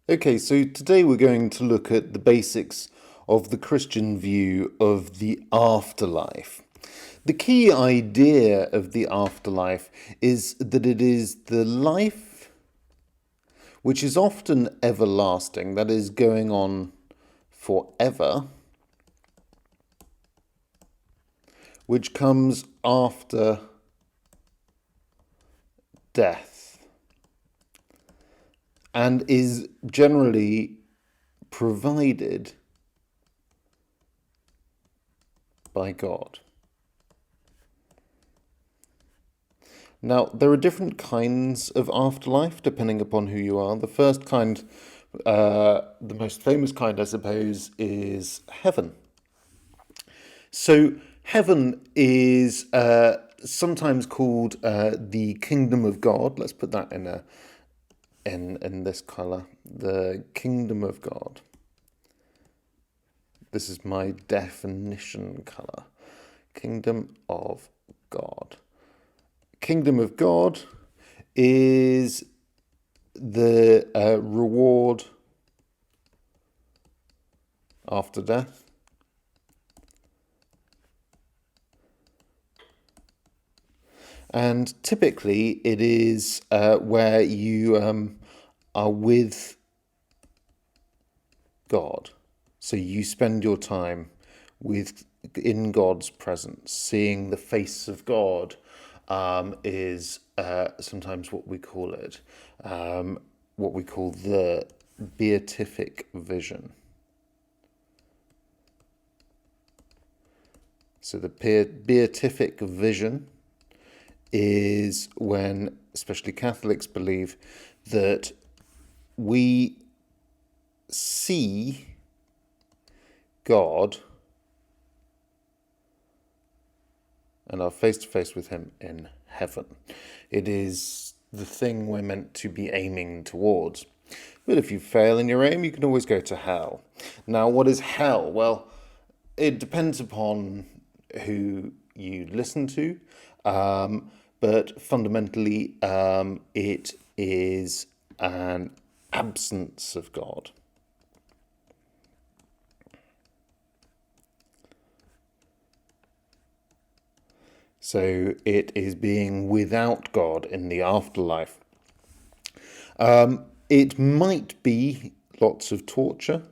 Okay, so today we're going to look at the basics of the Christian view of the afterlife. The key idea of the afterlife is that it is the life which is often everlasting, that is, going on forever, which comes after death and is generally provided by God. Now, there are different kinds of afterlife depending upon who you are. The first kind, the most famous kind, I suppose, is heaven. So, heaven is sometimes called the kingdom of God. Let's put that in this color, the kingdom of God. This is my definition color. Kingdom of God. Kingdom of God is the reward after death. And typically it is where you are with God. So you spend your time in God's presence. Seeing the face of God is sometimes what we call it, what we call the beatific vision. So the beatific vision is when, especially Catholics, believe that we see God and are face to face with him in heaven. It is the thing we're meant to be aiming towards. But if you fail in your aim, you can always go to hell. Now, what is hell? Well, it depends upon who you listen to, but fundamentally it is an absence of God. So it is being without God in the afterlife. It might be lots of torture,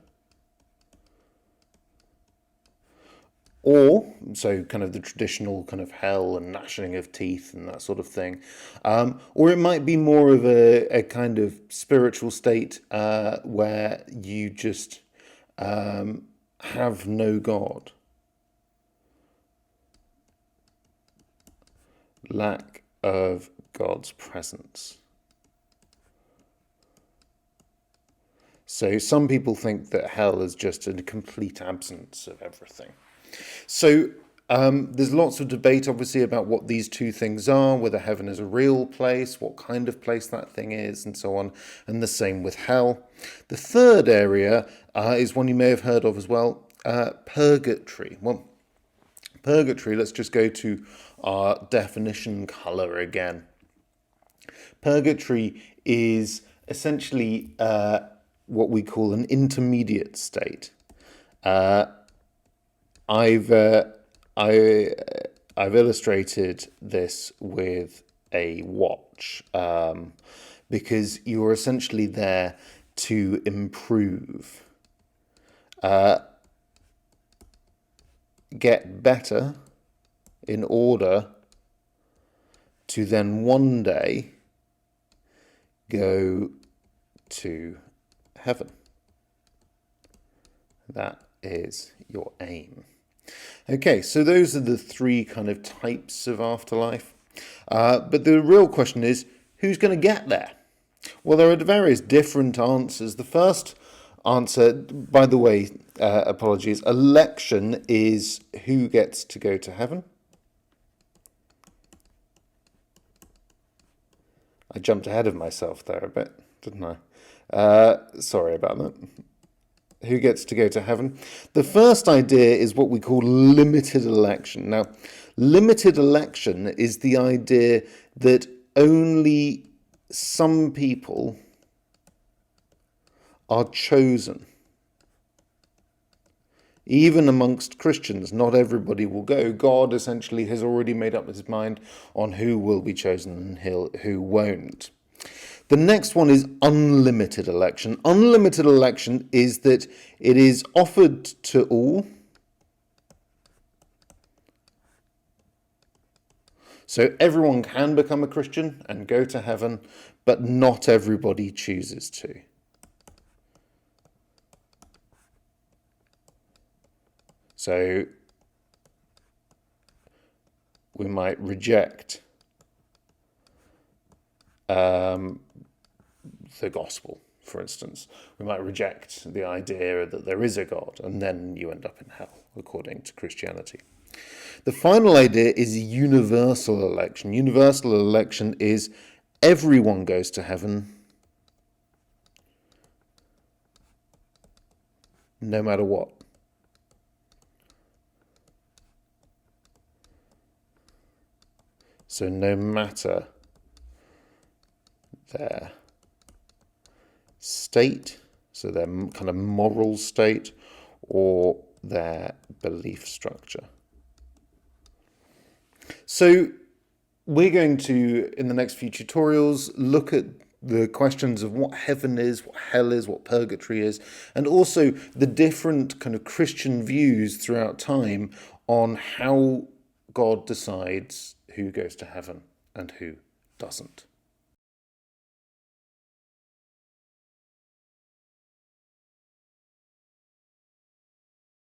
or so kind of the traditional kind of hell and gnashing of teeth and that sort of thing, or it might be more of a kind of spiritual state where you just have no God. Lack of God's presence. So some people think that hell is just a complete absence of everything. So there's lots of debate, obviously, about what these two things are, whether heaven is a real place, what kind of place that thing is, and so on, and the same with hell. The third area is one you may have heard of as well, purgatory. Well, purgatory, let's just go to our definition colour again. Purgatory is essentially what we call an intermediate state. I've illustrated this with a watch because you're essentially there to improve, get better in order to then one day go to heaven. That is your aim. Okay, so those are the three kind of types of afterlife. But the real question is, who's going to get there? Well, there are various different answers. The first answer, by the way, apologies, election is who gets to go to heaven. I jumped ahead of myself there a bit, didn't I? Sorry about that. Who gets to go to heaven? The first idea is what we call limited election. Now, limited election is the idea that only some people are chosen. Even amongst Christians, not everybody will go. God essentially has already made up his mind on who will be chosen and who won't. The next one is unlimited election. Unlimited election is that it is offered to all. So everyone can become a Christian and go to heaven, but not everybody chooses to. So we might reject the gospel, for instance. We might reject the idea that there is a God, and then you end up in hell, according to Christianity. The final idea is universal election. Universal election is everyone goes to heaven, no matter what. So no matter their state, so their kind of moral state, or their belief structure. So we're going to, in the next few tutorials, look at the questions of what heaven is, what hell is, what purgatory is, and also the different kind of Christian views throughout time on how God decides who goes to heaven and who doesn't.